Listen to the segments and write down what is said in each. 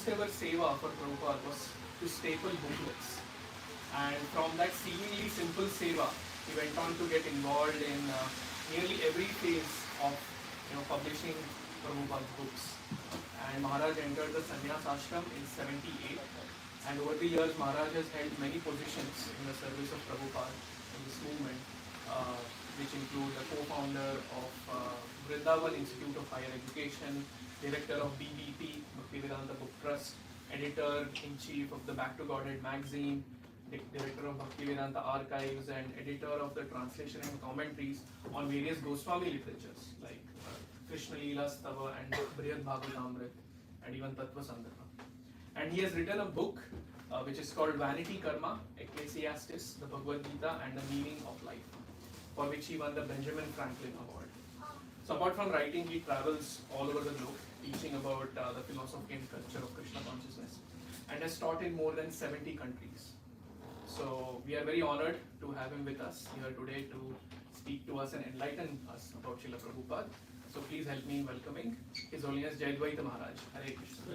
first ever seva for Prabhupada was to staple booklets. And from that seemingly simple seva, he went on to get involved in nearly every phase of publishing Prabhupada's books. And Maharaj entered the sannyas ashram in 78. And over the years, Maharaj has held many positions in the service of Prabhupada in this movement, which include the co-founder of Vrindavan Institute of Higher Education, director of BBP, Bhaktivedanta Book Trust, editor-in-chief of the Back to Godhead magazine, director of Bhaktivedanta Archives, and editor of the translation and commentaries on various Goswami literatures like Krishna Leela Stava and Brihad Bhagavatamrit, and even Tattva Sandarbha. And he has written a book which is called Vanity Karma, Ecclesiastes, the Bhagavad Gita, and the Meaning of Life, for which he won the Benjamin Franklin Award. So apart from writing, he travels all over the globe, teaching about the philosophy and culture of Krishna consciousness, and has taught in more than 70 countries. So we are very honored to have him with us here today to speak to us and enlighten us about Srila Prabhupada. So please help me in welcoming His Holiness Jayadvaita Maharaj. Hare Krishna.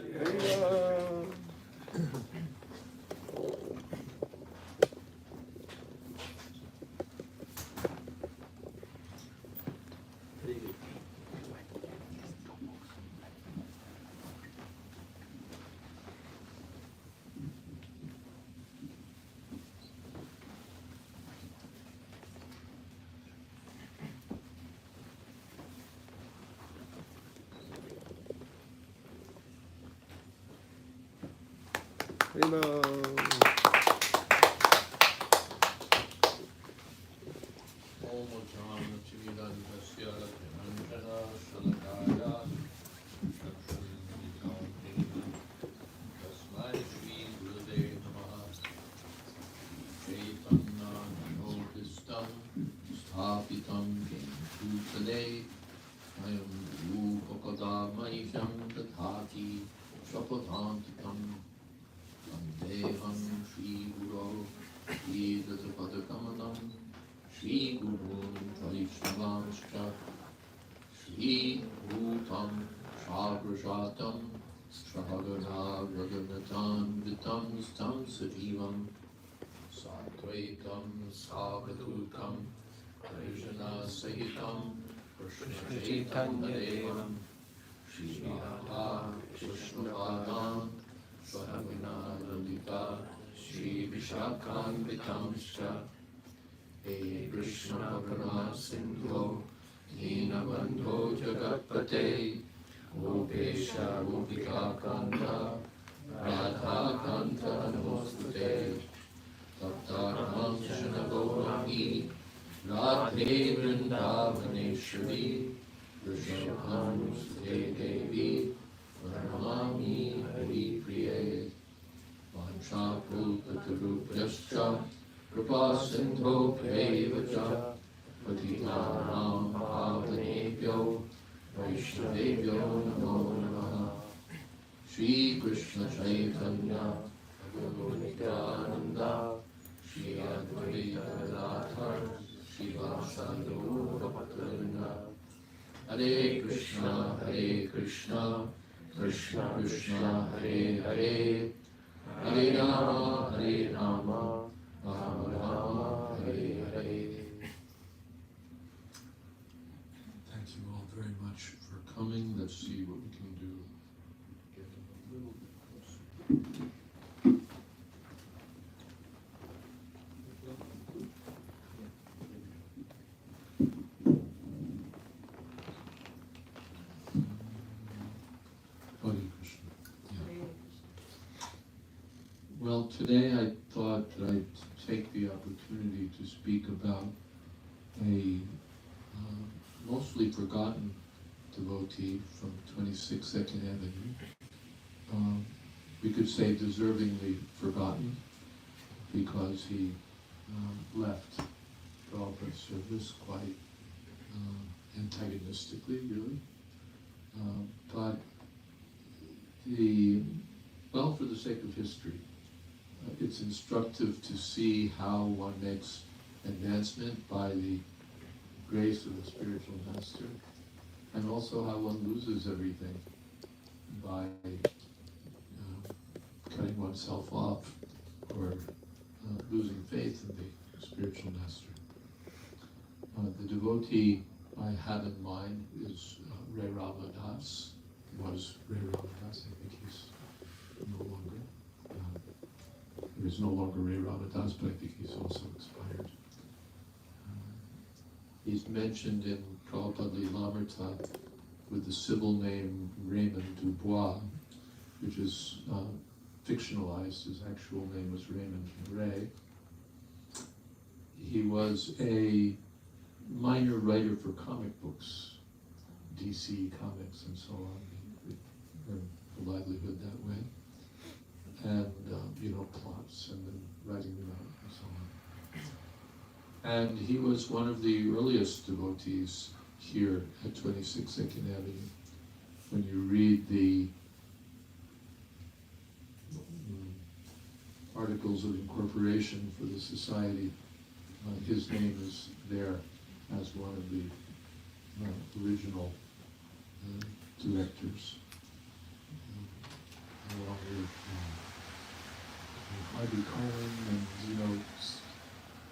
Sajivam Satvaitam Savadukam Krishna Sahitam Krishna Chaitanya Devam Shri Radha Krishna Padam Swahamina Lalita Shri Vishakam Vitamscha He Krishna Karma Sindho Dinabandho Jagatpate Gopesha Gopika Kanta Radha Kanta Namostute Taptaram Shanagorami Radhe Vrindavaneshwari Vrishabhanusute Devi Pranamami Hari Priye Vancha Kulpatarupyascha Kripa Sindho Pyevacha Patitanam Bhavanebhyo Vaishnavebhyo Namo Namaha Shri Krishna Chaitanya Prabhu Nityananda Shri Advaita Gadadhar Shri Vasadi Gaura Hare Krishna Krishna Krishna Hare Hare Hare Rama Rama Rama Hare Hare. Thank you all very much for coming. Let's see what we can do. Get a little bit closer. Hare Krishna. Yeah. Well, today I thought I'd take the opportunity to speak about a mostly forgotten devotee from 26 Second Avenue. We could say deservingly forgotten because he left Prabhupada's service quite antagonistically, really. But for the sake of history, it's instructive to see how one makes advancement by the grace of the spiritual master, and also how one loses everything by oneself off or losing faith in the spiritual master. The devotee I have in mind is Ray Ramadas. Was Ray Ramadas. I think he's no longer. There is no longer Ray Ramadas, but I think he's also expired. He's mentioned in Prabhupada Lilamrita with the civil name Raymond Dubois, which is fictionalized. His actual name was Raymond Ray. He was a minor writer for comic books, DC Comics and so on. He earned a livelihood that way. And, plots and then writing them out and so on. And he was one of the earliest devotees here at 26 Second Avenue. When you read the articles of incorporation for the society, his name is there as one of the original directors, along with Harvey Cohen and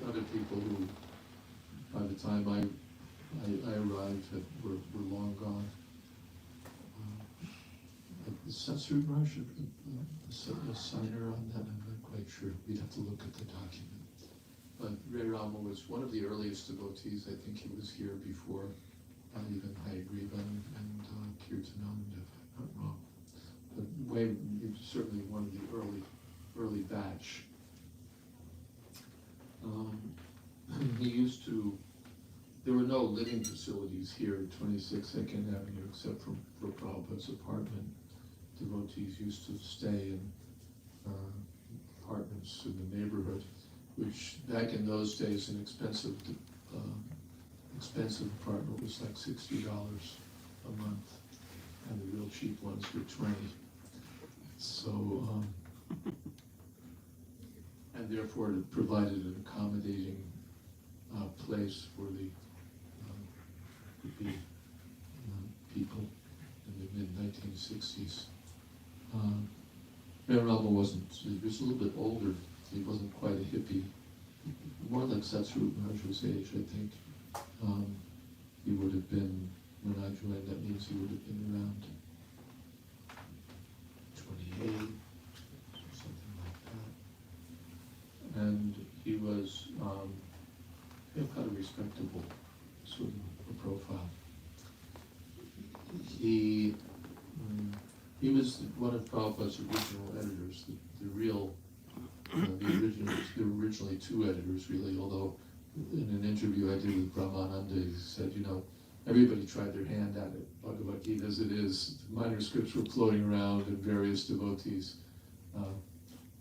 other people who, by the time I arrived, were long gone. Is Satsuru Maharaj a signer on that? I'm not quite sure. We'd have to look at the document. But Ray Rama was one of the earliest devotees. I think he was here before even Hayagriva and Kirtananda, if I'm not wrong. But he was certainly one of the early batch. There were no living facilities here at 26 Second Avenue except for Prabhupada's apartment. Devotees used to stay in apartments in the neighborhood, which back in those days an expensive apartment was like $60 a month, and the real cheap ones were $20. So, and therefore it provided an accommodating place for the people in the mid-1960s. Ray Rama he was a little bit older. He wasn't quite a hippie. More like Satsuru Maharaj's age, I think. He would have been, when I joined, that means he would have been around 28, something like that. And he was kind of respectable sort of a profile. He was one of Prabhupada's original editors, there were originally two editors really, although in an interview I did with Brahmananda, he said, everybody tried their hand at it. Bhagavad Gita as it is, manuscripts were floating around and various devotees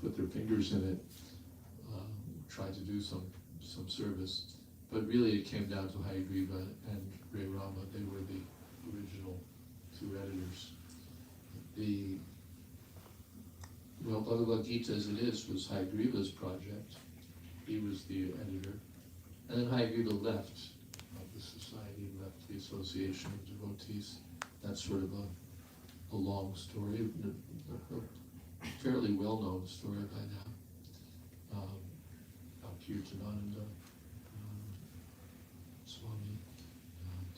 put their fingers in it, tried to do some service. But really it came down to Hayagriva and Ray Rama. They were the original two editors. Bhagavad Gita as it is was Hayagriva's project. He was the editor. And then Hayagriva left the society, left the association of devotees. That's sort of a long story, a fairly well-known story by now. Kirtananda, Swami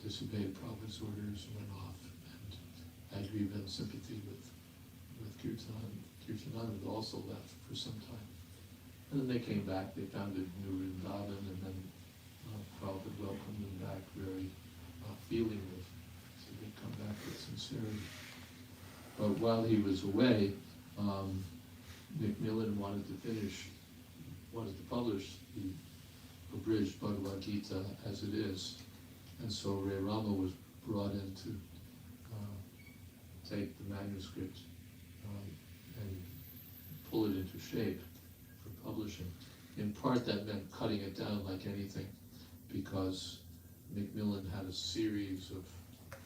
disobeyed Prabhupada's orders and went off, and Hayagriva in sympathy with Kirtananda also left for some time. And then they came back, they founded New Vrindavan, and then Prabhupada welcomed them back very feelingly, so they come back with sincerity. But while he was away, Macmillan wanted to publish the abridged Bhagavad Gita as it is, and so Ray Rama was brought in to take the manuscript and pull it into shape for publishing. In part that meant cutting it down like anything, because Macmillan had a series of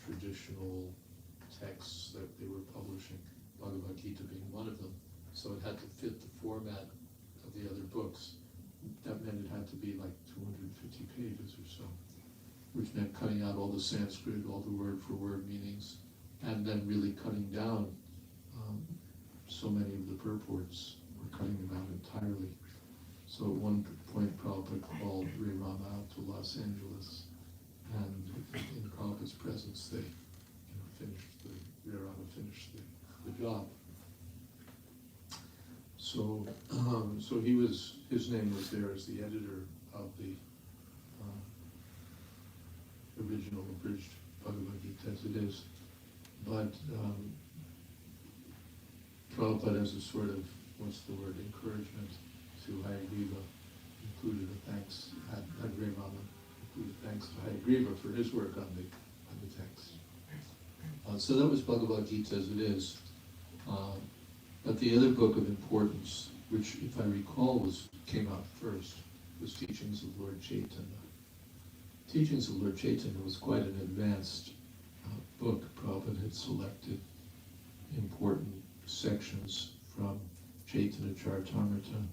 traditional texts that they were publishing, Bhagavad Gita being one of them, so it had to fit the format of the other books. That meant it had to be like 250 pages or so, which meant cutting out all the Sanskrit, all the word-for-word meanings, and then really cutting down so many of the purports were cutting them out entirely. So at one point, Prabhupada called Ray Rama out to Los Angeles, and in Prabhupada's presence, they Ray Rama finished the job. So, so his name was there as the editor of the original abridged Bhagavad Gita as it is. But Prabhupada, as a sort of, encouragement to Hayagriva, included a thanks, had Ray Rama included thanks to Hayagriva for his work on the text. So that was Bhagavad Gita as it is. But the other book of importance, which, if I recall, came out first, was Teachings of Lord Chaitanya. Teachings of Lord Chaitanya was quite an advanced book. Prabhupada had selected important sections from Chaitanya Charitamrita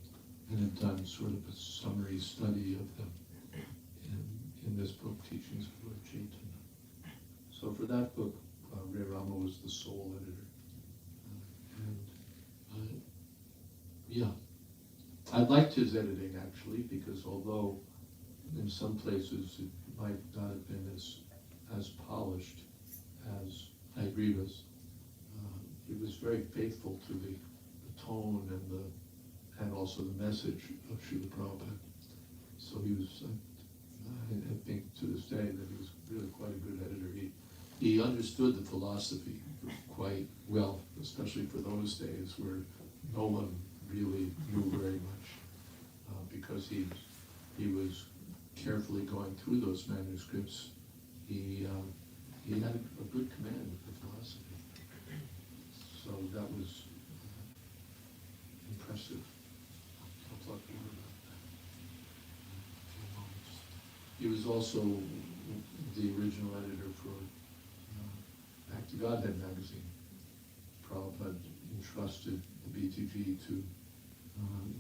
and had done sort of a summary study of them in this book, Teachings of Lord Chaitanya. So for that book, Ray Rama was the sole editor. Yeah, I liked his editing actually, because although in some places it might not have been as polished as Hayagriva's, he was very faithful to the tone and also the message of Srila Prabhupada. So he was, I think to this day, that he was really quite a good editor. He understood the philosophy quite well, especially for those days where no one really knew very much, because he was carefully going through those manuscripts. He had a good command of the philosophy. So that was impressive. I'll talk more about that in a few moments. He was also the original editor for Back to Godhead magazine. Prabhupada entrusted the BTG to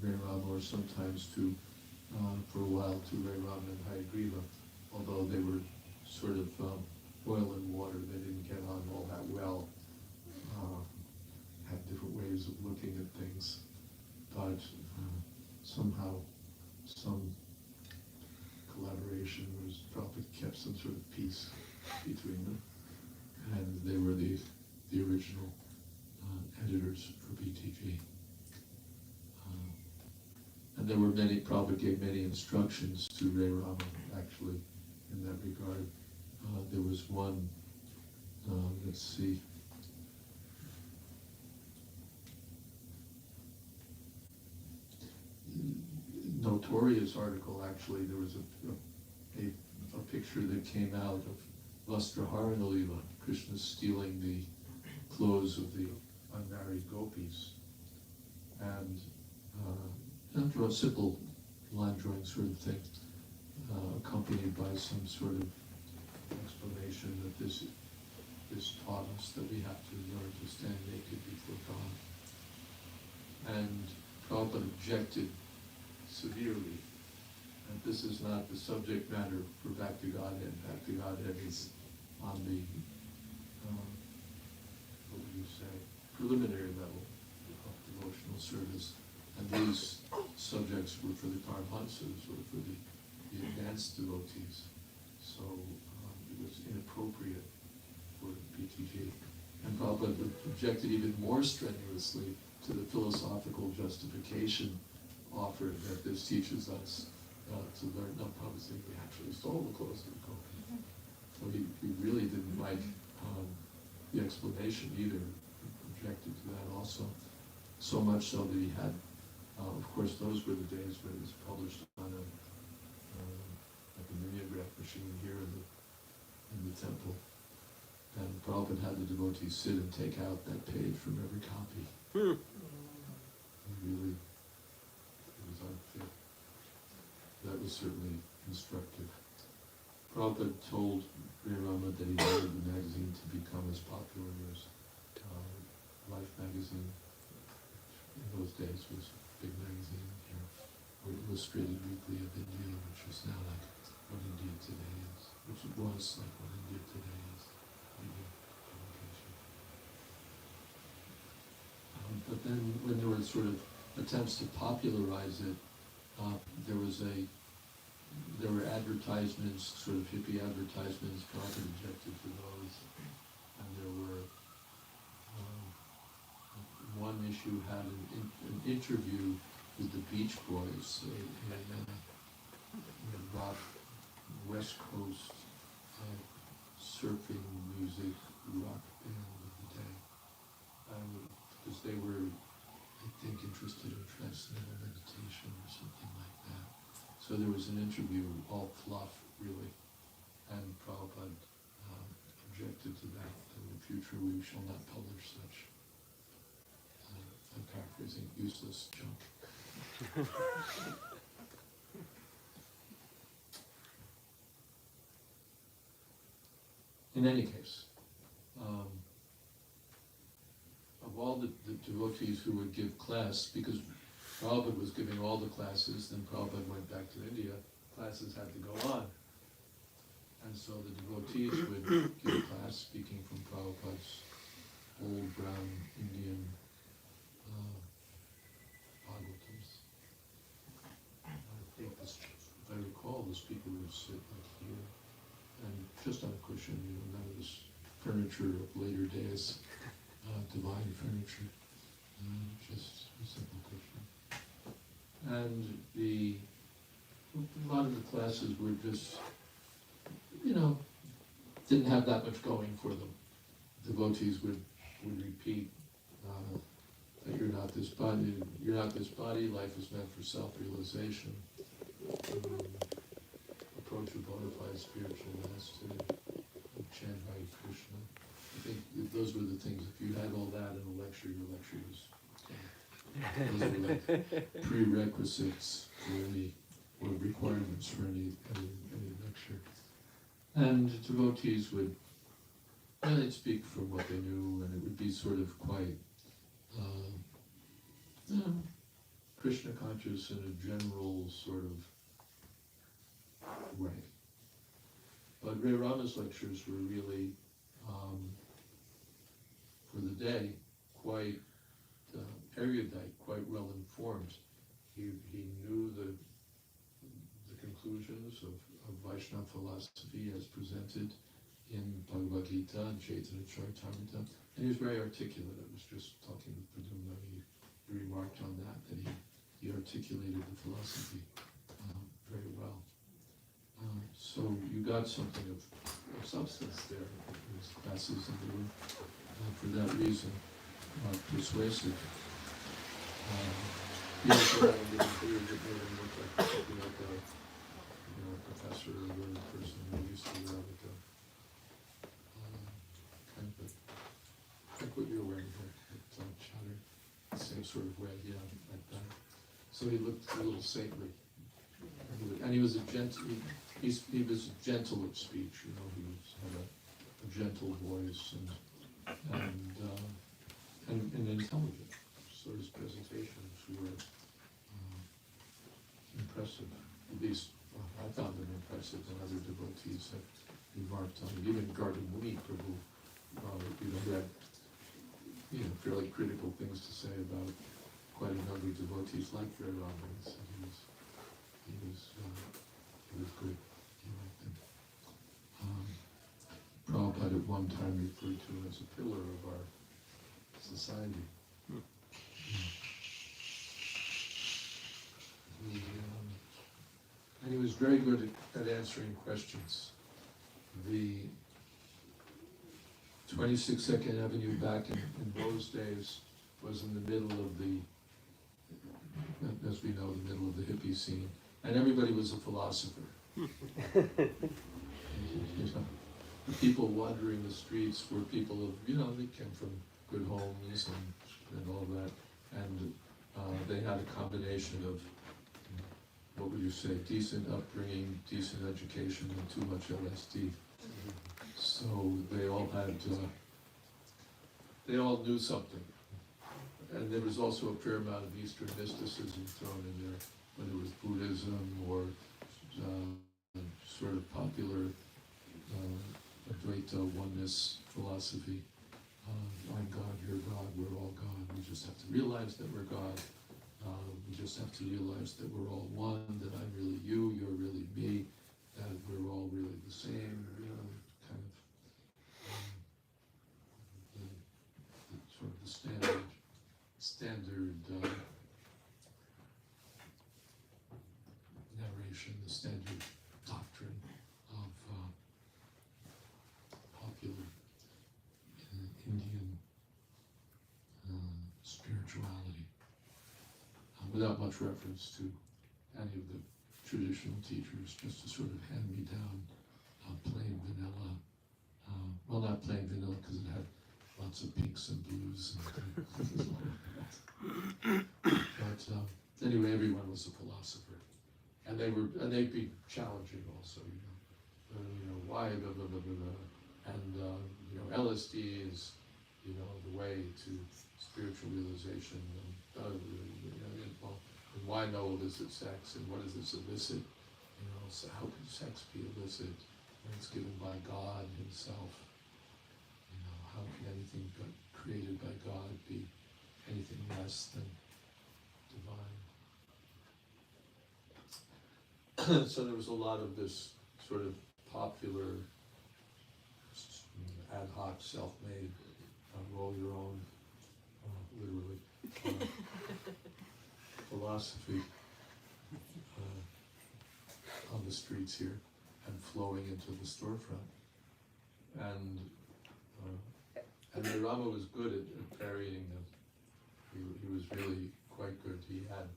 Ray Rama, or sometimes for a while to Ray Rama and Hayagriva, although they were sort of oil and water. They didn't get on all that well, had different ways of looking at things, but somehow some collaboration was probably kept some sort of peace between them, and they were the original editors for BTG. And there were Prabhupada gave many instructions to Ray Rama, actually, in that regard. There was one, let's see, notorious article, actually. There was a picture that came out of Vastraharana Lila, Krishna stealing the clothes of the unmarried gopis. And after a simple line drawing sort of thing, accompanied by some sort of explanation that this taught us that we have to learn to stand naked before God. And Prabhupada objected severely, and this is not the subject matter for Back to Godhead. Back to Godhead is on the, what would you say, preliminary level of devotional service. And these subjects were for the Paramahamsas, or for the advanced devotees. So it was inappropriate for BTG. And Prabhupada objected even more strenuously to the philosophical justification offered that this teaches us to learn. No, Prabhupada said we actually stole the clothes of the gopi. So he really didn't like the explanation either. He objected to that also. So much so that he had, of course, those were the days when it was published on like a mimeograph machine here in the temple. And Prabhupada had the devotees sit and take out that page from every copy. Really, it was unfit. That was certainly instructive. Prabhupada told Ray Rama that he wanted the magazine to become as popular as Life magazine. In those days was a big magazine here, or Illustrated Weekly of India, which is now like what India Today is, which it was like what India Today is. Publication. But then when there were sort of attempts to popularize it, there were advertisements, sort of hippie advertisements. Prabhupada objected to those, and there were one issue had an interview with the Beach Boys, a rock West Coast surfing music rock band of the day, because they were, I think, interested in transcendental meditation or something like that. So there was an interview, all fluff, really, and Prabhupada objected to that. In the future, we shall not publish such, I'm paraphrasing, useless junk. In any case, of all the devotees who would give class, because Prabhupada was giving all the classes, then Prabhupada went back to India, classes had to go on. And so the devotees would give class, speaking from Prabhupada's old brown Indian Bhagavatams. I think this, if I recall, the speaker would sit like here, and just on a cushion, none of this furniture of later days, divine furniture, just a simple cushion. And a lot of the classes were just, didn't have that much going for them. Devotees would repeat that you're not this body, life is meant for self-realization. Approach a bona fide spiritual master, chant Hare Krishna. I think those were the things. If you had all that in a lecture, your lecture was those were like prerequisites for any, or requirements for any lecture. And devotees would, they'd speak from what they knew, and it would be sort of quite Krishna conscious in a general sort of way. But Ray Rama's lectures were really, for the day, quite erudite, quite well informed. He knew the conclusions of Vaishnava philosophy as presented in Bhagavad Gita and Chaitanya Charitamrita, and he was very articulate. I was just talking with Pradyumna, he remarked on that he articulated the philosophy very well. So you got something of substance there in his classes, and they were, for that reason, persuasive. He also had a little career that made him look like something like a professor or a learned person who used to wear like a kind of like what you're wearing here, like chatter, the same sort of way, yeah, like that. So he looked a little saintly, and he was a gentle. He was gentle of speech, he had a gentle voice and intelligent. So his presentations were impressive. At least I found them impressive, and other devotees have remarked on it. Even Garden Muni Prabhu, had fairly critical things to say about quite a number of devotees like Ray Rama. So he was good. He liked him. Prabhupada at one time referred to him as a pillar of our society. And he was very good at answering questions. The 22nd Avenue back in those days was in the middle of as we know, the middle of the hippie scene, and everybody was a philosopher. The people wandering the streets were people of, they came from good homes and all that, and they had a combination of, what would you say, decent upbringing, decent education, and too much LSD. So they all knew something. And there was also a fair amount of Eastern mysticism thrown in there, whether it was Buddhism or sort of popular Advaita oneness philosophy. I'm God, you're God, we're all God. We just have to realize that we're God. We just have to realize that we're all one, that I'm really you, you're really me, that we're all really the same, kind of the sort of the standard narration, the standard doctrine of popular Indian spirituality, without much reference to any of the traditional teachers, just a sort of hand-me-down, plain vanilla, well, not plain vanilla because it had lots of pinks and blues, but anyway, everyone was a philosopher, and they'd be challenging also, why blah blah blah blah blah, and LSD is, the way to spiritual realization, and why no illicit sex, and what is this illicit? So how can sex be illicit when it's given by God Himself? How can anything created by God be anything less than divine? So there was a lot of this sort of popular, ad hoc, self-made, roll your own, literally, philosophy on the streets here and flowing into the storefront. And Rama was good at parrying them. He was really quite good. He had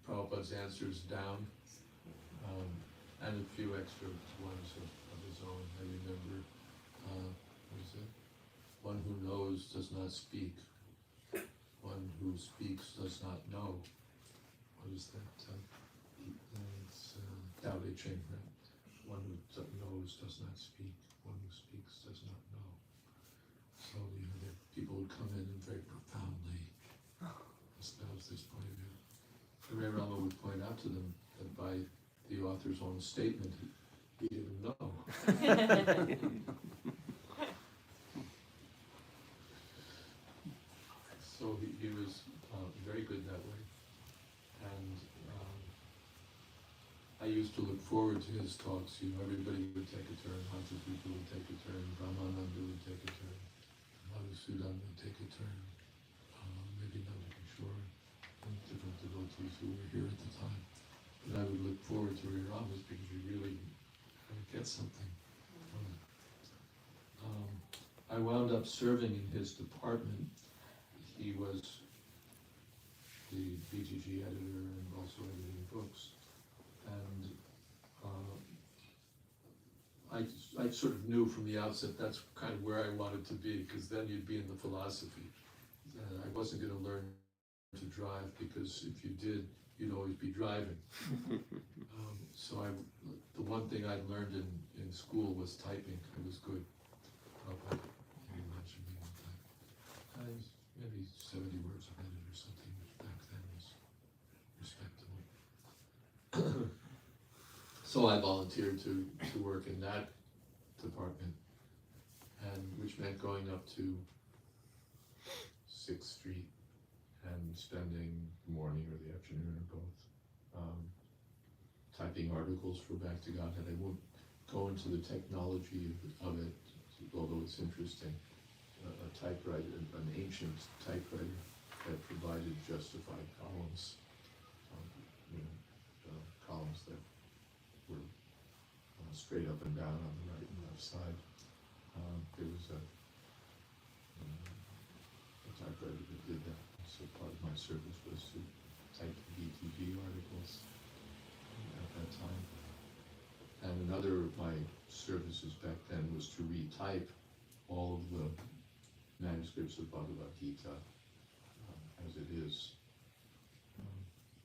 Prabhupada's answers down, and a few extra ones of his own. I remember, what is it? One who knows does not speak. One who speaks does not know. What is that? It's Tao Te Ching, right? One who knows does not speak. One who speaks does not know. So, the people would come in and very profoundly espouse this point of view. Hare Rama would point out to them that by the author's own statement, he didn't know. So he was very good that way. And I used to look forward to his talks. Everybody would take a turn. Hundreds of people would take a turn. Brahmananda would take a turn. Madhusudan would take a turn. Maybe not to be sure. Different devotees who were here at the time. But I would look forward to Hare Rama's because you really get something from it. I wound up serving in his department. He was the BGG editor and also editing books. And I sort of knew from the outset that's kind of where I wanted to be, because then you'd be in the philosophy. And I wasn't going to learn to drive, because if you did, you'd always be driving. So the one thing I'd learned in school was typing. I was good. You mentioned me one time. Maybe 70 words a minute or something, which back then was respectable. So I volunteered to work in that department, and which meant going up to 6th Street and spending the morning or the afternoon or both typing articles for Back to Godhead. I won't go into the technology of it, although it's interesting. A typewriter, an ancient typewriter that provided justified columns, columns that were straight up and down on the right and left side. There was a typewriter that did that. So part of my service was to type the BTG articles at that time. And another of my services back then was to retype all of the manuscripts of Bhagavad Gita as it is.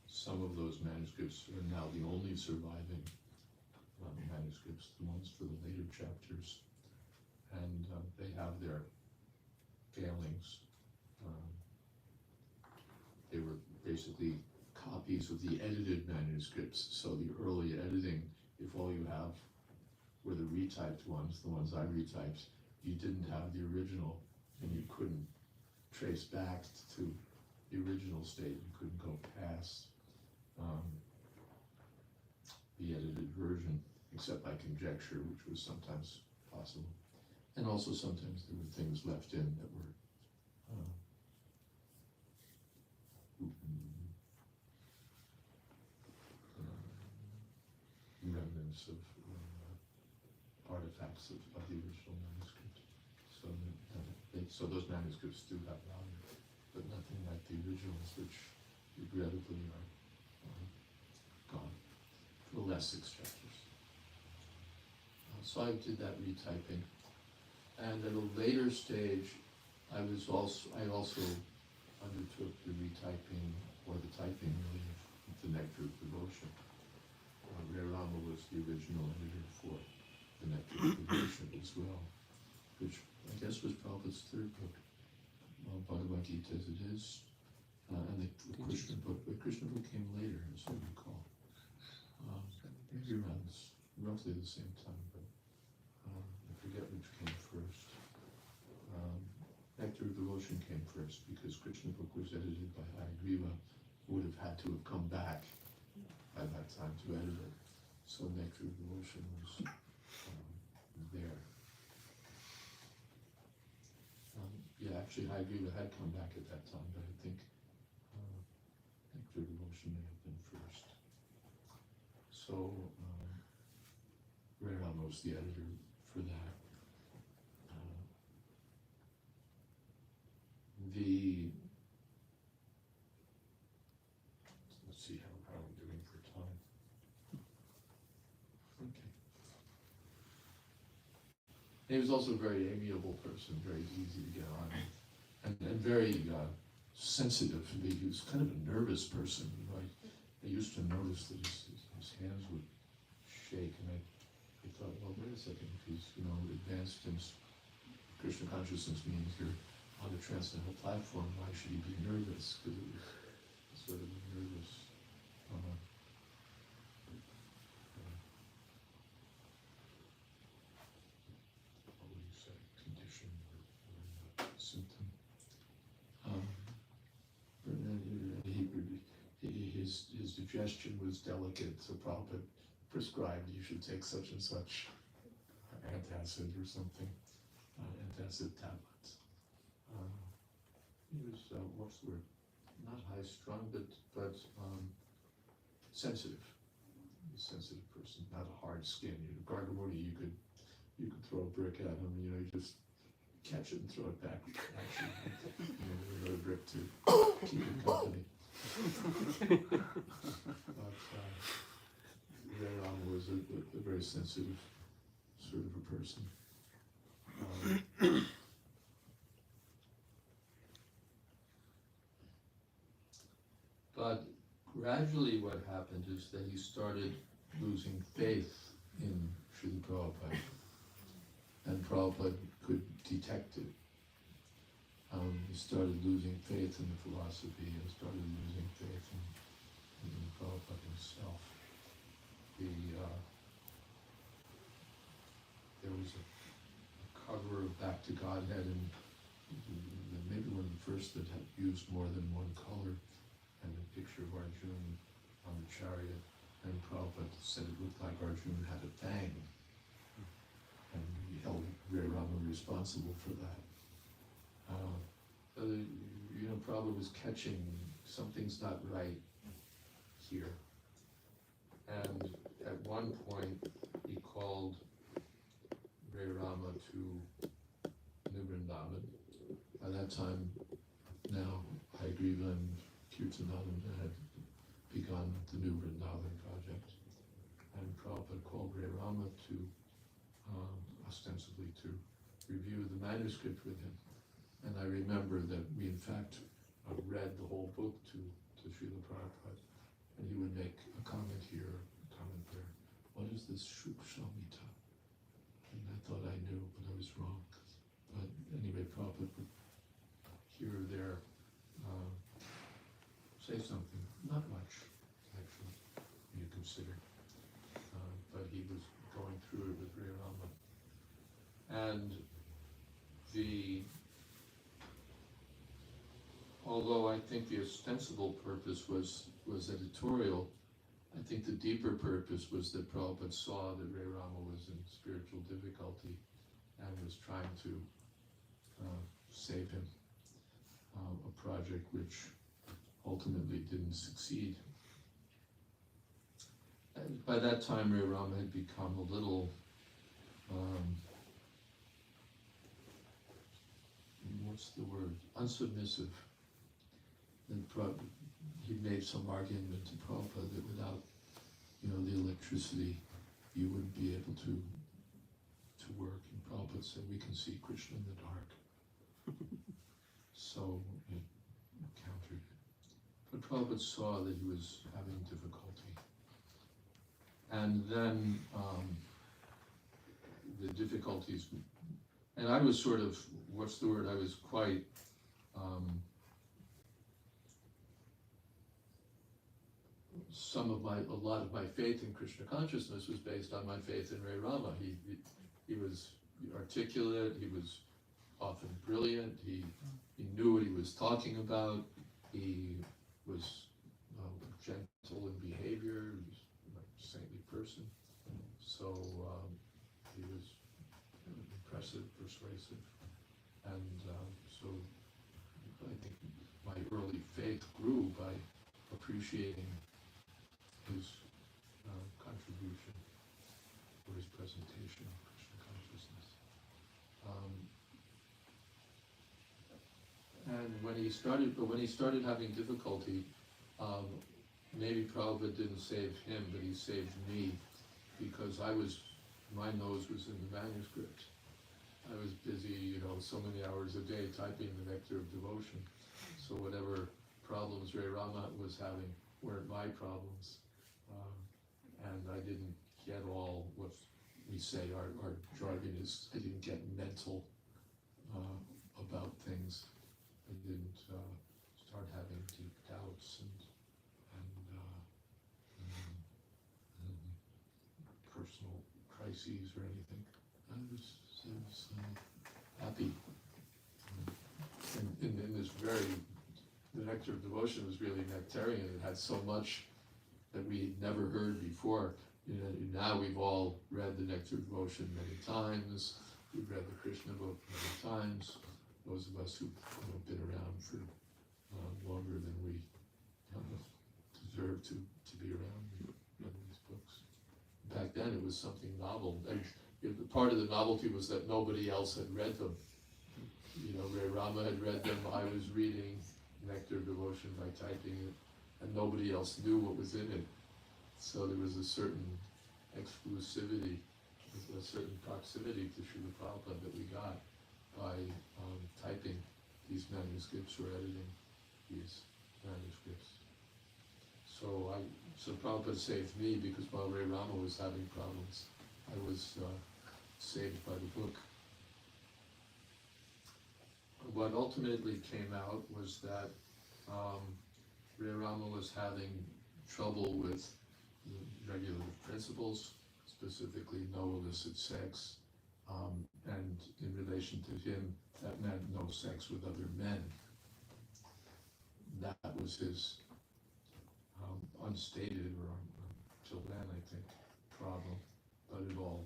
Some of those manuscripts are now the only surviving manuscripts, the ones for the later chapters, and they have their failings. They were basically copies of the edited manuscripts, so the early editing, if all you have were the retyped ones, the ones I retyped, you didn't have the original, and you couldn't trace back to the original state. You couldn't go past the edited version, except by conjecture, which was sometimes possible. And also sometimes there were things left in that were remnants of artifacts of the original manuscript. So those manuscripts do have value, but nothing like the originals, which regrettably are gone for less extractors. So I did that retyping, and at a later stage, I also undertook the retyping, or the typing really, of the Nectar of Devotion. Ray Rama was the original editor for the Nectar of Devotion as well, which I guess was Prabhupada's third book, Bhagavad Gita as it is, and the Krishna book. But Krishna book came later, as I recall. Maybe around roughly the same time, but I forget which came first. Nectar of Devotion came first because Krishna book was edited by Hayagriva, who would have had to have come back by that time to edit it. So Nectar of Devotion was there. Yeah, actually Hayagriva had come back at that time, but I think Nectar of Devotion may have been first. So Ray Rama was the editor for that. Let's see how are we doing for time. Okay. He was also a very amiable person, very easy to get on, and very sensitive. He was kind of a nervous person. You know, I used to notice that his hands would shake, and I thought, well, wait a second, if he's advanced in Krishna consciousness means you're on the transcendental platform, why should he be nervous? Because it was sort of a nervous what would you say, condition or symptom. His digestion was delicate, so Prabhupada prescribed you should take such and such antacid or something, antacid tablets. He was, what's the word? Not high-strung, but sensitive. He's a sensitive person, not a hard skin. Gargamuni, you could throw a brick at him, you just catch it and throw it back. Actually, throw a brick to keep him company. But Ray Rama was a very sensitive sort of a person. But gradually what happened is that he started losing faith in Srila Prabhupada, and Prabhupada could detect it. He started losing faith in the philosophy and started losing faith in Prabhupada himself. There was a cover of Back to Godhead, and maybe one of the first that had used more than one color, and a picture of Arjuna on the chariot, and Prabhupada said it looked like Arjuna had a fang, and he held Ray Rama responsible for that. Prabhupada was catching something's not right here, and at one point he called Ray Rama to New Vrindavan. By that time, now Hayagriva and Kirtananda had begun the New Vrindavan project, and Prabhupada called Ray Rama to ostensibly to review the manuscript with him. And I remember that we in fact read the whole book to Srila Prabhupada, and he would make a comment here, a comment there. What is this Shuksamita? And I thought I knew, but I was wrong. But anyway, Prabhupada would here or there say something, not much actually, when you consider, but he was going through it with Ray Rama. And although I think the ostensible purpose was editorial, I think the deeper purpose was that Prabhupada saw that Ray Rama was in spiritual difficulty and was trying to save him, a project which ultimately didn't succeed. And by that time, Ray Rama had become a little, what's the word, unsubmissive. And he made some argument to Prabhupada that without, the electricity, you wouldn't be able to work. And Prabhupada said, we can see Krishna in the dark. So it countered it. But Prabhupada saw that he was having difficulty. And then the difficulties, and I was sort of, I was quite, a lot of my faith in Krishna consciousness was based on my faith in Ray Rama. He was articulate, he was often brilliant, he knew what he was talking about, he was gentle in behavior, he was a saintly person. So he was impressive, persuasive, and so I think my early faith grew by appreciating his contribution or his presentation of Krishna consciousness. And when he started having difficulty, maybe Prabhupada didn't save him, but he saved me, because my nose was in the manuscript. I was busy, so many hours a day typing the Nectar of Devotion. So whatever problems Ray Rama was having weren't my problems. And I didn't get all what we say, our jargon is, I didn't get mental about things. I didn't start having deep doubts and personal crises or anything. I was happy. And in this the Nectar of Devotion was really nectarian. It had so much that we had never heard before. Now we've all read the Nectar of Devotion many times. We've read the Krishna book many times. Those of us who've been around for longer than we deserve to be around, we read these books. Back then it was something novel. And part of the novelty was that nobody else had read them. Ray Rama had read them. I was reading Nectar of Devotion by typing it, and nobody else knew what was in it. So there was a certain exclusivity, a certain proximity to Srila Prabhupada that we got by typing these manuscripts or editing these manuscripts. So Prabhupada saved me, because while Ray Rama was having problems, I was saved by the book. What ultimately came out was that Ray Rama was having trouble with regulative principles, specifically no illicit sex, and in relation to him, that meant no sex with other men. That was his unstated, or until then, I think, problem, but it all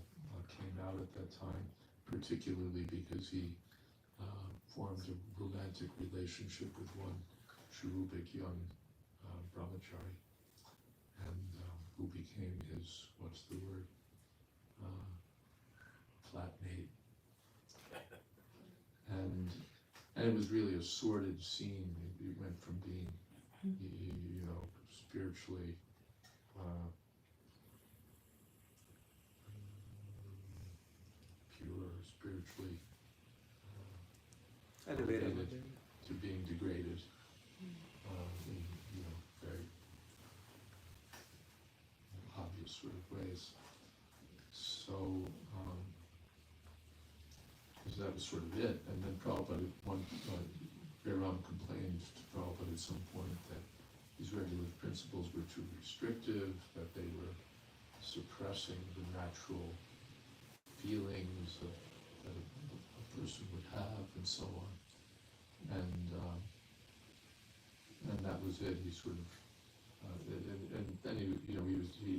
came out at that time, particularly because he formed a romantic relationship with one cherubic young brahmachari, and who became his, flatmate. And it was really a sordid scene. It went from being, spiritually pure, spiritually elevated, to being degraded in very obvious sort of ways. So that was sort of it. And then Prabhupada, Ray Rama complained to Prabhupada at some point that these regulative principles were too restrictive, that they were suppressing the natural feelings that a person would have, and so on. And and that was it. He sort of, and then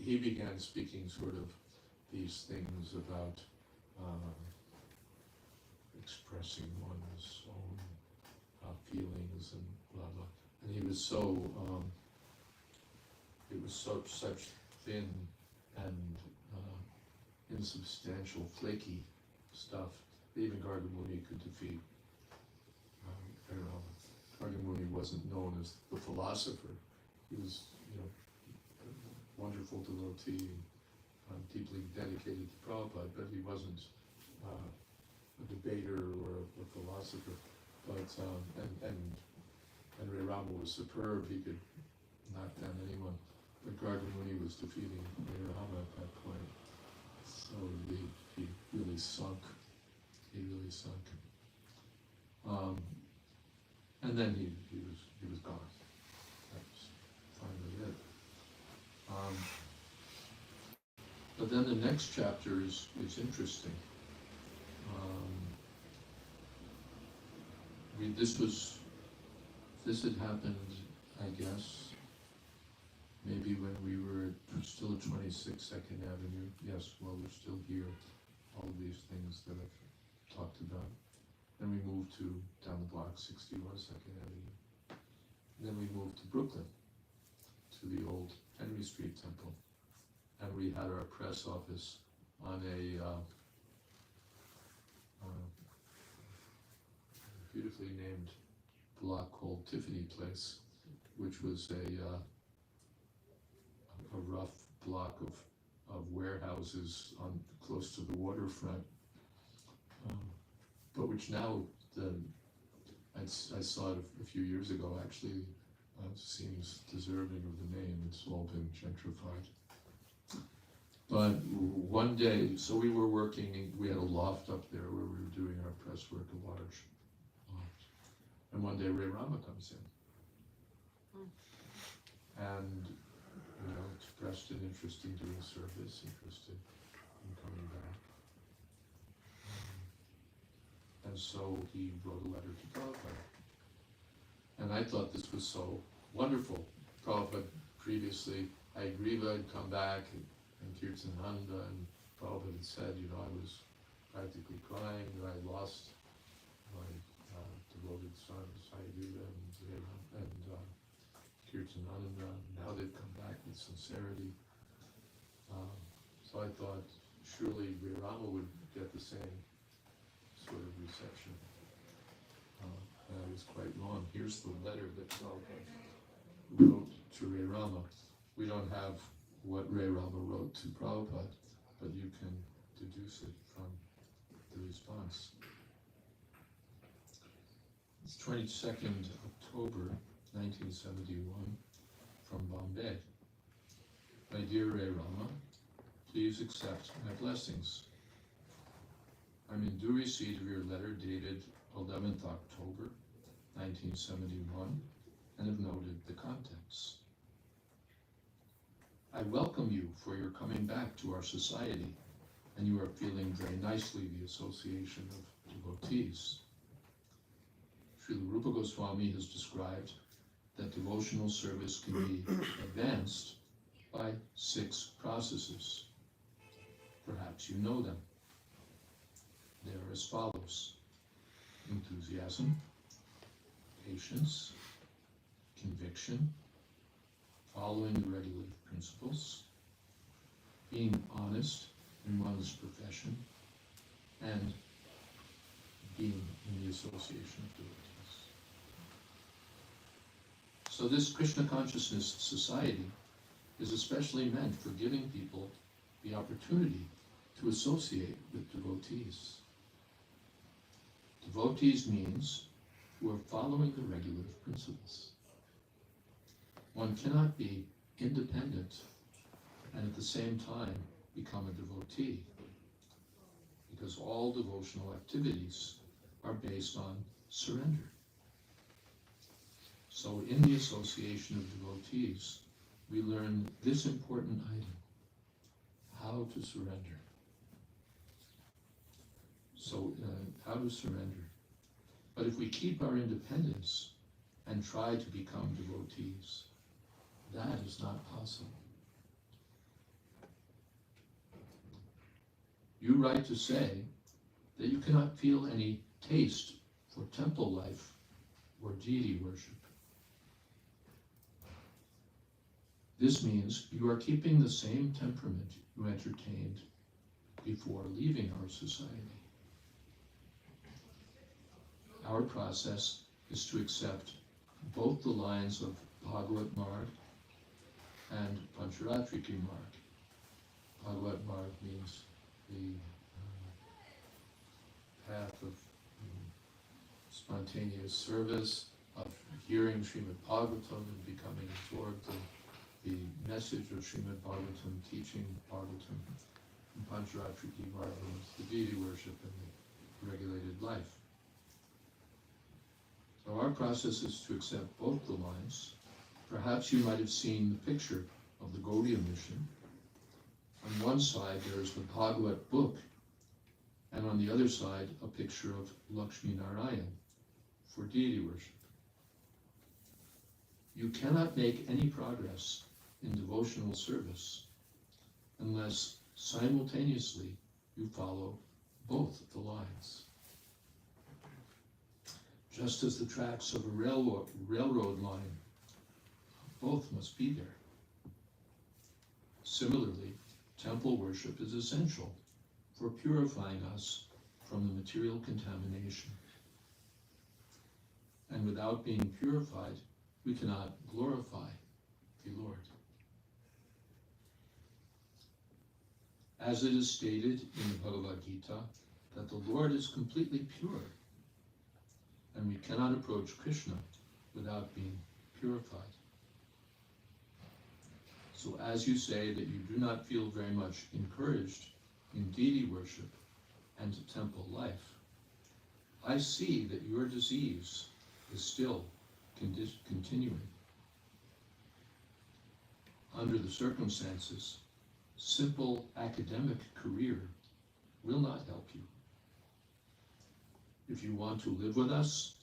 he began speaking sort of these things about expressing one's own feelings and blah blah. And he was so, it was such thin and insubstantial, flaky stuff that even Gargamuni could defeat. Gargamuni wasn't known as the philosopher. He was, a wonderful devotee, deeply dedicated to Prabhupada, but he wasn't a debater or a philosopher. But and Ray Rama was superb. He could knock down anyone. But Gargamuni was defeating Ray Rama at that point. So he really sunk. He really sunk. And then he was gone. That was finally it. But then the next chapter is interesting. This had happened, I guess, maybe when we were still at 26 Second Avenue. Yes, well, we're still here. All of these things that I've talked about. Then we moved to down the block, 61 Second Avenue. And then we moved to Brooklyn, to the old Henry Street Temple. And we had our press office on a beautifully named block called Tiffany Place, which was a rough block of warehouses close to the waterfront, but which now I saw it a few years ago. Actually, seems deserving of the name. It's all been gentrified. But one day, so we were working. We had a loft up there where we were doing our press work, a large loft. And one day, Ray Rama comes in, and expressed an interest in doing service, interested in coming back. And so he wrote a letter to Prabhupada. And I thought this was so wonderful. Prabhupada previously, Hagriva had come back and Kirtananda, and Prabhupada had said, I was practically crying that I lost my devoted sons, Hagriva and Kirtananda. Now they've come back with sincerity. So I thought surely Ray Rama would get the same sort of reception. And I was quite wrong. Here's the letter that Prabhupada wrote to Ray Rama. We don't have what Ray Rama wrote to Prabhupada, but you can deduce it from the response. It's 22nd October 1971 from Bombay. My dear Ray Rama, please accept my blessings. I'm in due receipt of your letter dated 11th October 1971 and have noted the contents. I welcome you for your coming back to our society, and you are feeling very nicely the association of devotees. Srila Rupa Goswami has described that devotional service can be advanced by 6 processes. Perhaps you know them. They are as follows: enthusiasm, patience, conviction, following the regulative principles, being honest in one's profession, and being in the association of devotees. So this Krishna consciousness society is especially meant for giving people the opportunity to associate with devotees. Devotees means who are following the regulative principles. One cannot be independent and at the same time become a devotee, because all devotional activities are based on surrender. So in the association of devotees, we learn this important item: how to surrender. So how to surrender. But if we keep our independence and try to become devotees. That is not possible. You write to say that you cannot feel any taste for temple life or deity worship. This means you are keeping the same temperament you entertained before leaving our society. Our process is to accept both the lines of Bhagavat Marg and Pancharatriki Marg. Bhagavat Marg means the path of spontaneous service, of hearing Srimad Bhagavatam and becoming absorbed in the message of Srimad Bhagavatam, teaching Bhagavatam. And Pancharatriki Marg means the deity worship and the regulated life. So our process is to accept both the lines. Perhaps you might have seen the picture of the Gaudiya mission. On one side there is the Bhagavat book, and on the other side a picture of Lakshmi Narayan for deity worship. You cannot make any progress in devotional service unless simultaneously you follow both the lines. Just as the tracks of a railroad line, both must be there. Similarly, temple worship is essential for purifying us from the material contamination. And without being purified, we cannot glorify the Lord. As it is stated in the Bhagavad Gita, that the Lord is completely pure, and we cannot approach Krishna without being purified. So as you say that you do not feel very much encouraged in deity worship and temple life, I see that your disease is still continuing. Under the circumstances, simple academic career will not help you. If you want to live with us,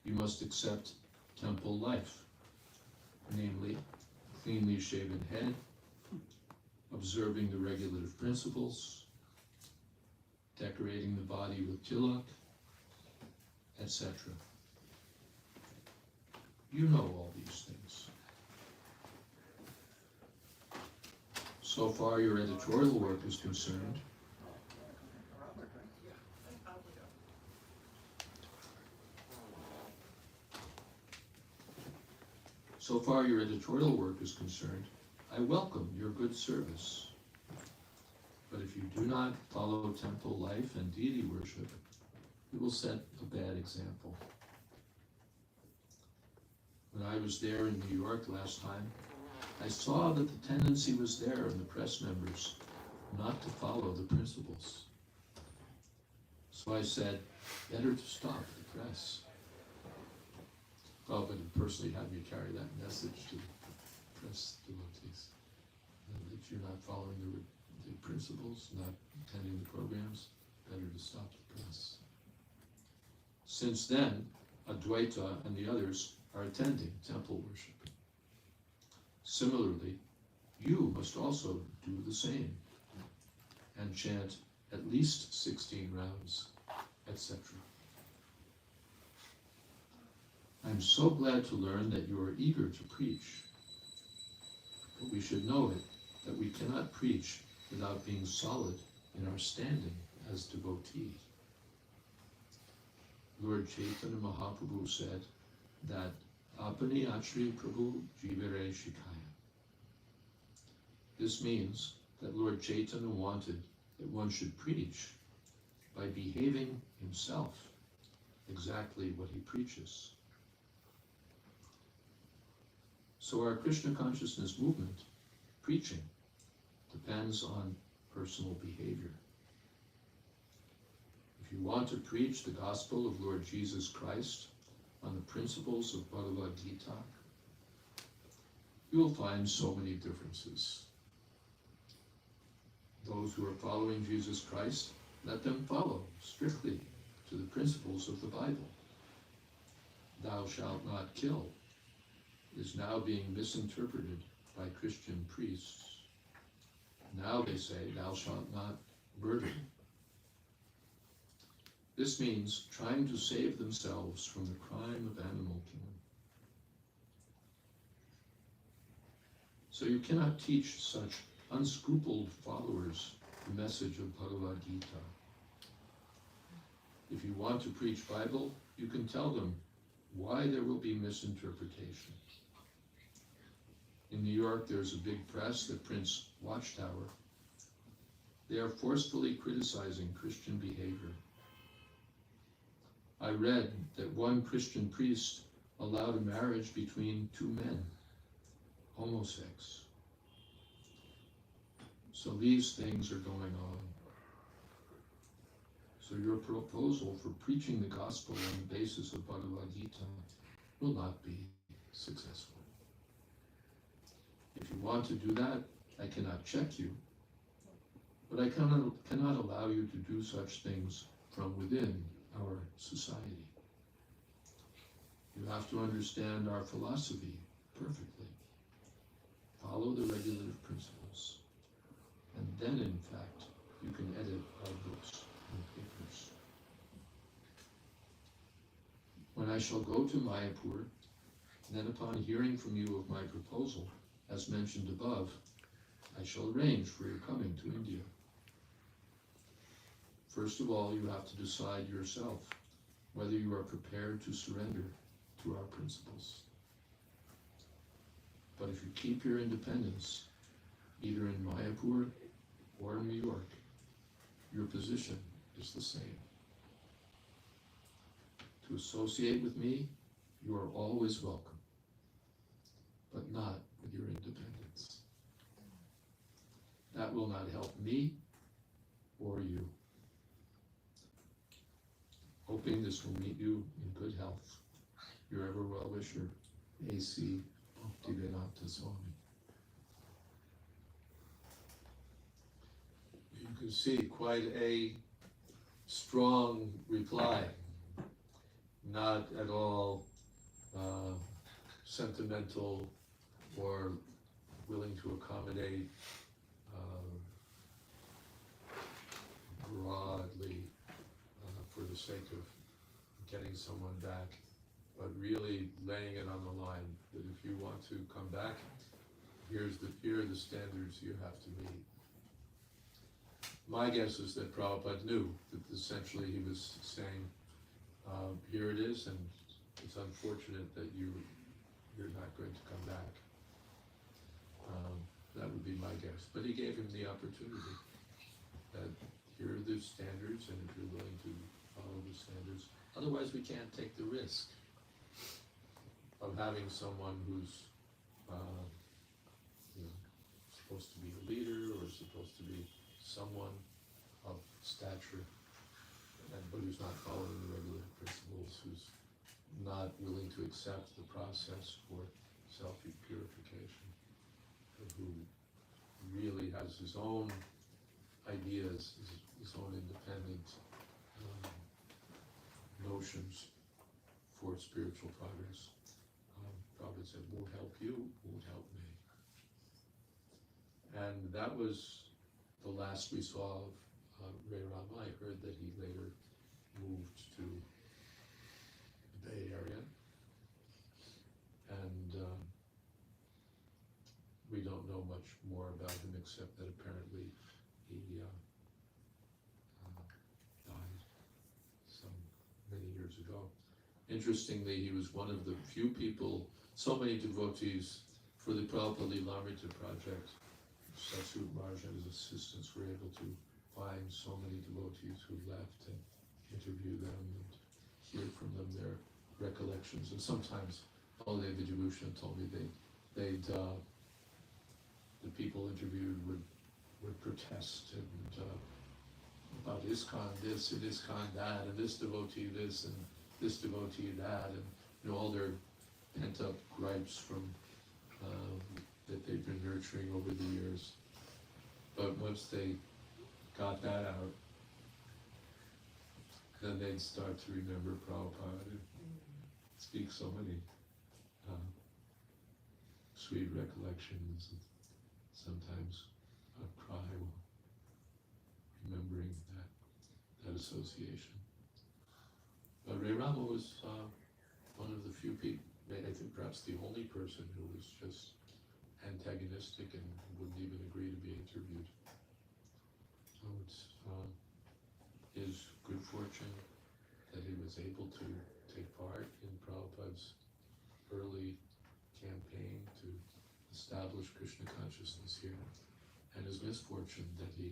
you must accept temple life, namely, cleanly shaven head, observing the regulative principles, decorating the body with tilak, etc. You know all these things. So far your editorial work is concerned, I welcome your good service. But if you do not follow temple life and deity worship, you will set a bad example. When I was there in New York last time, I saw that the tendency was there in the press members not to follow the principles. So I said, better to stop the press. Prabhupada personally had me carry that message to the press devotees, that you're not following the principles, not attending the programs, better to stop the press. Since then, Jayadvaita and the others are attending temple worship. Similarly, you must also do the same and chant at least 16 rounds, etc. I'm so glad to learn that you are eager to preach, but we should know it that we cannot preach without being solid in our standing as devotees. Lord Chaitanya Mahaprabhu said that Apani Achri Prabhu Jivere Shikaya. This means that Lord Chaitanya wanted that one should preach by behaving himself exactly what he preaches. So our Krishna consciousness movement, preaching, depends on personal behavior. If you want to preach the gospel of Lord Jesus Christ on the principles of Bhagavad Gita, you will find so many differences. Those who are following Jesus Christ, let them follow strictly to the principles of the Bible. thou shalt not kill, is now being misinterpreted by Christian priests. Now they say, thou shalt not murder. This means trying to save themselves from the crime of animal killing. So you cannot teach such unscrupuled followers the message of Bhagavad Gita. If you want to preach Bible, you can tell them why there will be misinterpretation. In New York, there's a big press that prints Watchtower. They are forcefully criticizing Christian behavior. I read that one Christian priest allowed a marriage between two men, homosex. So these things are going on. So your proposal for preaching the gospel on the basis of Bhagavad Gita will not be successful. If you want to do that, I cannot check you, but I cannot allow you to do such things from within our society. You have to understand our philosophy perfectly. Follow the regulative principles, and then, in fact, you can edit our books and papers. When I shall go to Mayapur, then upon hearing from you of my proposal, as mentioned above, I shall arrange for your coming to India. First of all, you have to decide yourself whether you are prepared to surrender to our principles. But if you keep your independence, either in Mayapur or in New York, your position is the same. To associate with me, you are always welcome, but not with your independence. That will not help me or you. Hoping this will meet you in good health, your ever well-wisher, A.C. Bhaktivedanta Swami. You can see quite a strong reply, not at all sentimental or willing to accommodate broadly for the sake of getting someone back, but really laying it on the line that if you want to come back, here are the standards you have to meet. My guess is that Prabhupada knew that essentially he was saying, here it is, and it's unfortunate that you're not going to come back. That would be my guess. But he gave him the opportunity that here are the standards, and if you're willing to follow the standards, otherwise we can't take the risk of having someone who's supposed to be a leader or supposed to be someone of stature, but who's not following the regular principles, who's not willing to accept the process for self-purification, who really has his own ideas, his own independent notions for spiritual progress. Prabhupada said, won't help you, won't help me. And that was the last we saw of Ray Rama. I heard that he later moved to the Bay Area, and we don't know much more about him except that apparently he died many years ago. Interestingly, he was one of the few people, so many devotees for the Prabhupada Lilamrita project. Sasud Maharaj and his assistants were able to find so many devotees who left and interview them and hear from them their recollections. And sometimes Baladev Vijayabhushan told me the people interviewed would protest and about ISKCON this and ISKCON that, and this devotee this and this devotee that, and all their pent-up gripes from that they've been nurturing over the years. But once they got that out, then they'd start to remember Prabhupada. speak so many sweet recollections, and sometimes I cry while remembering that association. But Ray Rama was one of the few people, I think perhaps the only person who was just antagonistic and wouldn't even agree to be interviewed. So it's his good fortune that he was able to take part in Prabhupada's early campaign to establish Krishna consciousness here, and his misfortune that he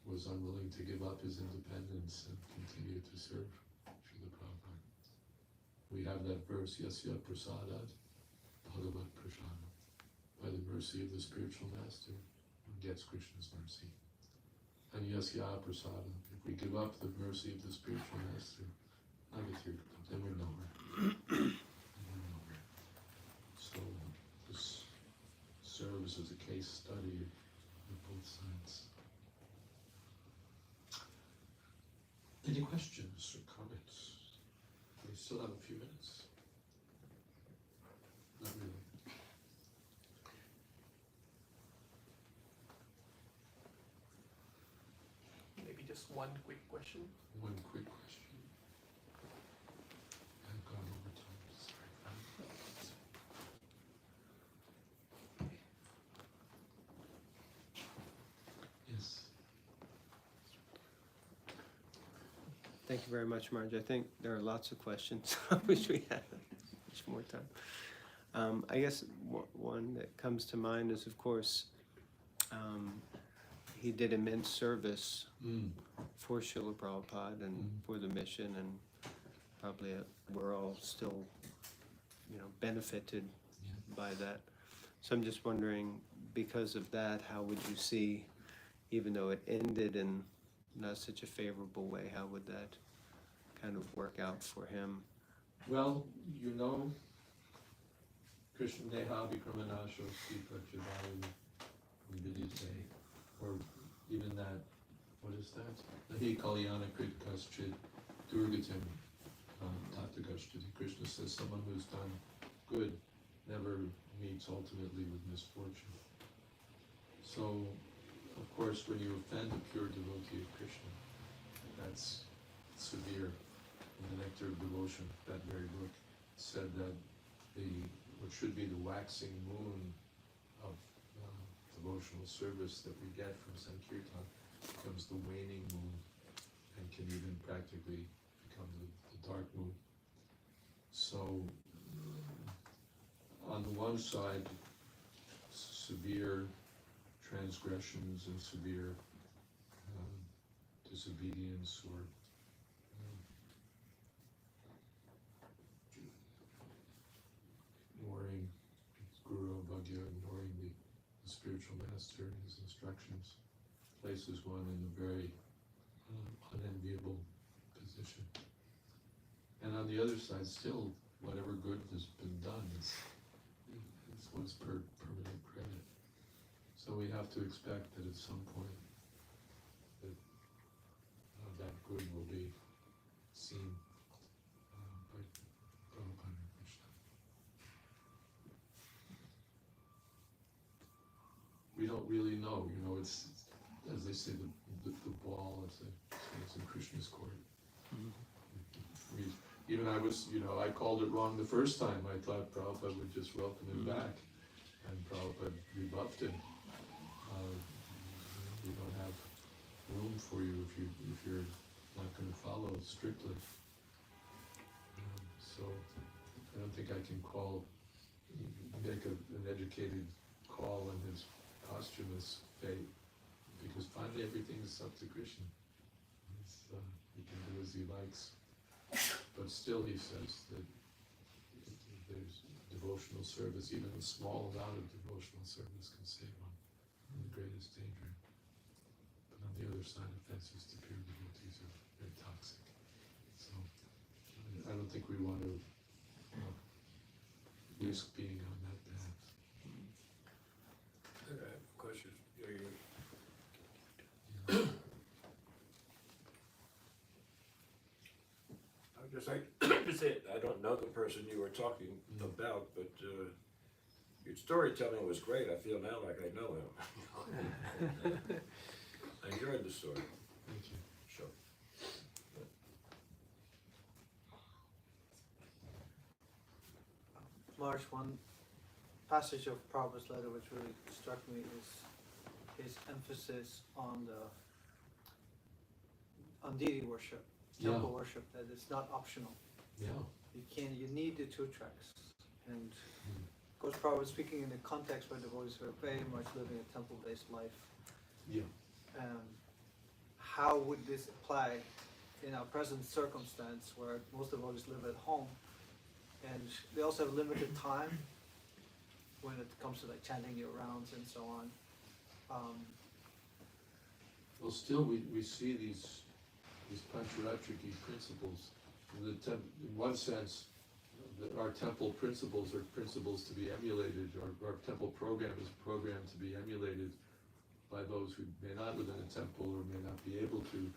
was unwilling to give up his independence and continue to serve Srila Prabhupada. We have that verse, Yasya Prasadat Bhagavat Prasada. By the mercy of the spiritual master, one gets Krishna's mercy. And Yasya Prasada, if we give up the mercy of the spiritual master, then we're nowhere. So this serves as a case study of both sides. Any questions or comments? We still have a few minutes. Not really. Maybe just one quick question. One quick question. I've gone over time. Sorry. Yes. Thank you very much, Marge. I think there are lots of questions. I wish we had much more time. I guess one that comes to mind is, of course, he did immense service for Srila Prabhupada and for the mission, and probably we're all still, benefited by that. So I'm just wondering, because of that, how would you see, even though it ended in not such a favorable way, how would that kind of work out for him? Well, Krishna Neha Vikramanasho Stipa Chidari Vidite, or even that, what is that? Nahi Kalyana Krit Kaschid Durgatim Tata Gashtiti. Krishna says someone who's done good never meets ultimately with misfortune. So, of course, when you offend a pure devotee of Krishna, that's severe. In the Nectar of Devotion, that very book said that what should be the waxing moon of devotional service that we get from Sankirtan becomes the waning moon and can even practically become the dark moon. So, on the one side, severe transgressions and severe disobedience or ignoring Guru Bhagya, ignoring the spiritual master and his instructions, places one in a very unenviable position. And on the other side, still, whatever good has been done is one's permanent credit. So we have to expect that at some point that good will be seen by Prabhupada and Krishna. We don't really know, it's as they say, the ball is in Krishna's court. I called it wrong the first time. I thought Prabhupada would just welcome him back, and Prabhupada rebuffed him. We don't have room for you if you're not going to follow strictly. So I don't think I can make an educated call on his posthumous fate, because finally everything's up to Krishna. He can do as he likes. But still he says that there's devotional service, even a small amount of devotional service can save one from the greatest danger. But on the other side, offenses to pure devotees are very toxic. So I don't think we want to risk being on that path. I have a question. I would just like say, I don't know the person you were talking about, but your storytelling was great. I feel now like I know him. I enjoyed the story. Thank you. Sure. March, one passage of Prabhupada's letter which really struck me is his emphasis on deity worship, temple worship, that it's not optional. Yeah. You need the two tracks. And of course Prabhupada was speaking in the context where devotees were very much living a temple-based life. Yeah. How would this apply in our present circumstance where most devotees live at home and they also have limited time when it comes to like chanting your rounds and so on. Well, still we see these Pancharatriki principles. In one sense, our temple principles are principles to be emulated. Our temple program is programmed to be emulated by those who may not live in a temple or may not be able to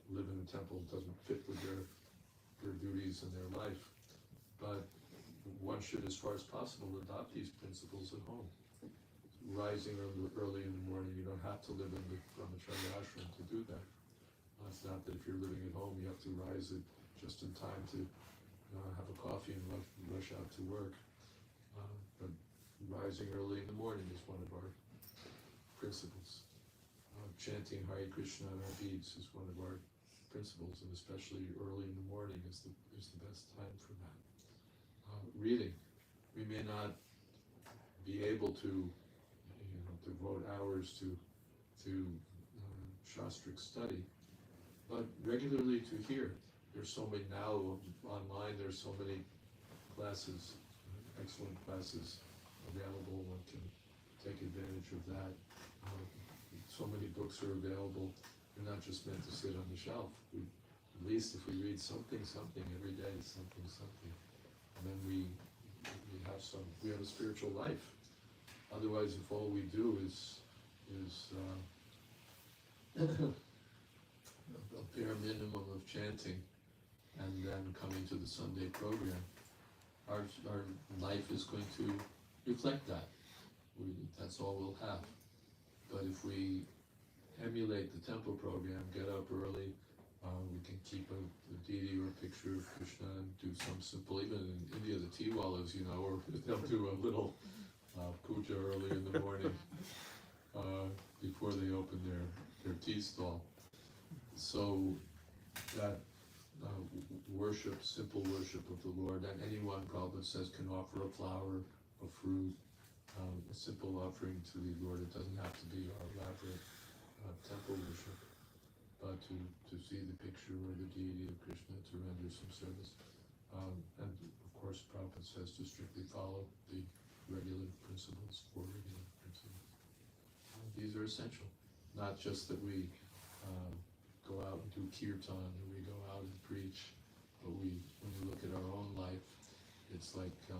live in a temple. It doesn't fit with their duties and their life. But one should, as far as possible, adopt these principles at home. Rising early in the morning, you don't have to live in the brahmacharya ashram to do that. It's not that if you're living at home, you have to rise just in time to have a coffee and rush out to work. But rising early in the morning is one of our principles. Chanting Hare Krishna on our beads is one of our principles, and especially early in the morning is the best time for that. Reading, we may not be able to devote hours to shastric study, but regularly to hear. There's so many now online. There's so many classes, excellent classes available. One can take advantage of that. So many books are available. They're not just meant to sit on the shelf. At least if we read something every day, something, and then we have a spiritual life. Otherwise, if all we do is a bare minimum of chanting and then coming to the Sunday program, our life is going to reflect that. That's all we'll have. But if we emulate the temple program, get up early, we can keep a deity or a picture of Krishna and do some simple, even in India, the tea wallas, or they'll do a little puja early in the morning before they open their tea stall. So that worship, simple worship of the Lord, and anyone, Prabhupada says, can offer a flower, a fruit, a simple offering to the Lord. It doesn't have to be our elaborate temple worship, but to see the picture or the deity of Krishna, to render some service. And of course, Prabhupada says to strictly follow the regular principles, 4 regular principles. These are essential. Not just that we go out and do kirtan or we go out and preach, but when we look at our own life, it's like the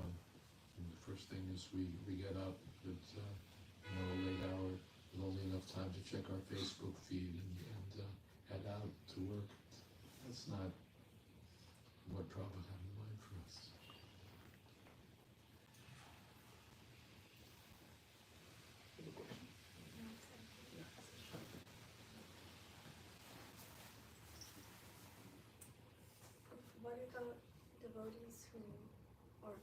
first thing is we get up at a late hour with only enough time to check our Facebook feed and head out to work. That's not what Prabhupada had in mind for us. What about devotees or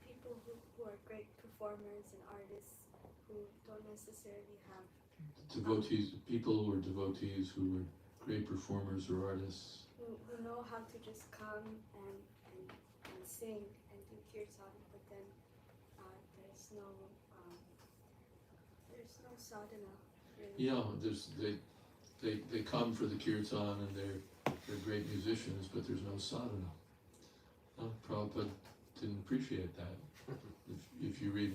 people who are great performers and artists who don't necessarily have People who are devotees who are great performers or artists. who know how to just come and sing and do kirtan, but then there's no sadhana. Really. Yeah, they come for the kirtan and they're great musicians, but there's no sadhana. Prabhupada didn't appreciate that. If you read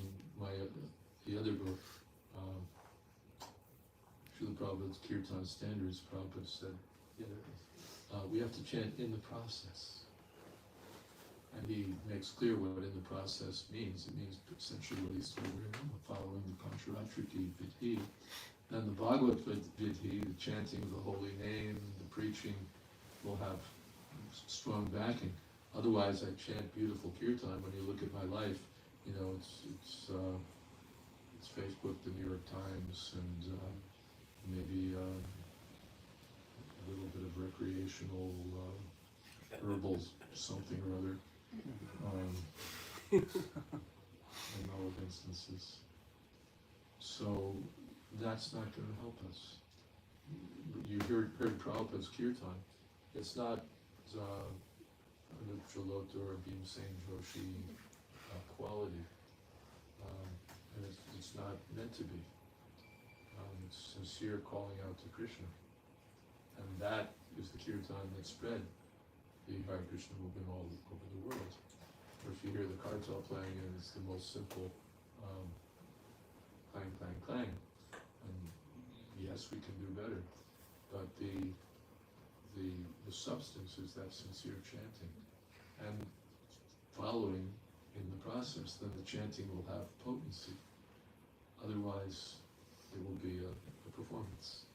the other book, Srila Prabhupada's Kirtan Standards, Prabhupada said, we have to chant in the process. And he makes clear what in the process means. It means essentially what he's told here, following the Pancharatriki Vidhi, And the Bhagavad Vidhi, the chanting of the holy name, the preaching, will have strong backing. Otherwise, I chant beautiful kirtan. When you look at my life, you know, it's Facebook, the New York Times, and maybe a little bit of recreational herbal something or other. In all of instances. So that's not going to help us. You heard Prabhupada's kirtan. It's not Anup Jalota or Bhimsen Joshi quality. And it's not meant to be. It's sincere calling out to Krishna. And that is the kirtan that spread the Hare Krishna movement all over the world. Or if you hear the kartal playing, and it's the most simple clang, clang, clang. And yes, we can do better. But the substance is that sincere chanting. And following in the process, then the chanting will have potency. Otherwise, it will be a performance.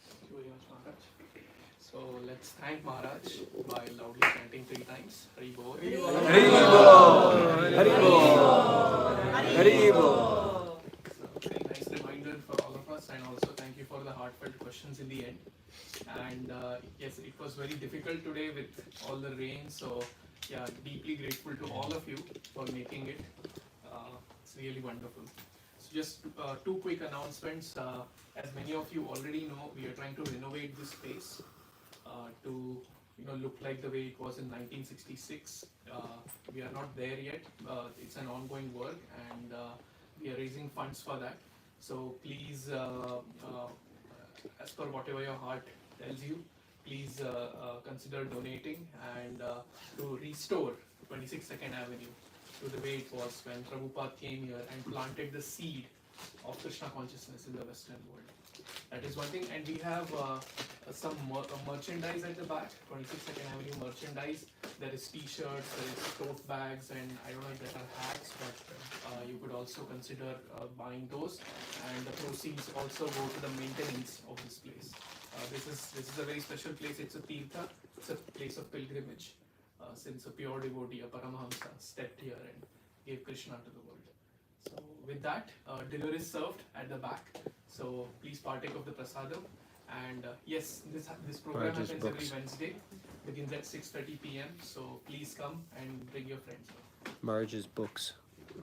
Thank you very much, Maharaj. So let's thank Maharaj by loudly chanting 3 times. Hari Bol. Hari Bol. Hari Bol. Hari Bol. So very nice reminder for all of us, and also thank you for the heartfelt questions in the end. And yes, it was very difficult today with all the rain. So yeah, deeply grateful to all of you for making it. It's really wonderful. So just 2 quick announcements. As many of you already know, we are trying to renovate this space to look like the way it was in 1966. We are not there yet. It's an ongoing work, and we are raising funds for that. So please, as per whatever your heart tells you, please consider donating and to restore 26nd Avenue to the way it was when Prabhupada came here and planted the seed of Krishna consciousness in the Western world. That is one thing, and we have some merchandise at the back, 26nd Avenue merchandise. There is t-shirts, there is tote bags, and I don't know if there are hats, but you could also consider buying those. And the proceeds also go to the maintenance of this place. This is a very special place. It's a tirtha, it's a place of pilgrimage. Since a pure devotee, a Paramahamsa, stepped here and gave Krishna to the world. So with that, dinner is served at the back. So please partake of the prasadam. And yes, this program Raj's happens books. every Wednesday, begins at 6:30 p.m. So please come and bring your friends. Marge's books.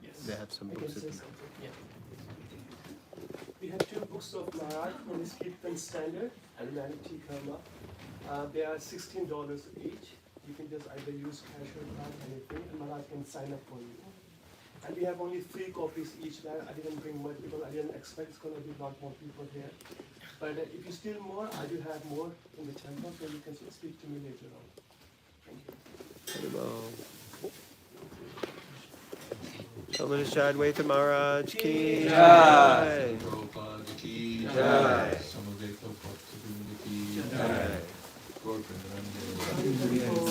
Yes. They have some I can books at say the something. Yeah. We have 2 books of Maharaj, one is Kirtan Standard and Humanity Karma. They are $16 each. You can just either use cash or card, anything, and Maharaj can sign up for you. And we have only 3 copies each. I didn't bring much because I didn't expect it's going to be a lot more people here. But if you steal more, I do have more in the temple, so you can speak to me later on. Thank you. Hello. Jayadvaita Maharaj ki Jai. Prabhupada ki Jai. Samaveta Bhaktivinoda ki Jai. Gaur Premanande.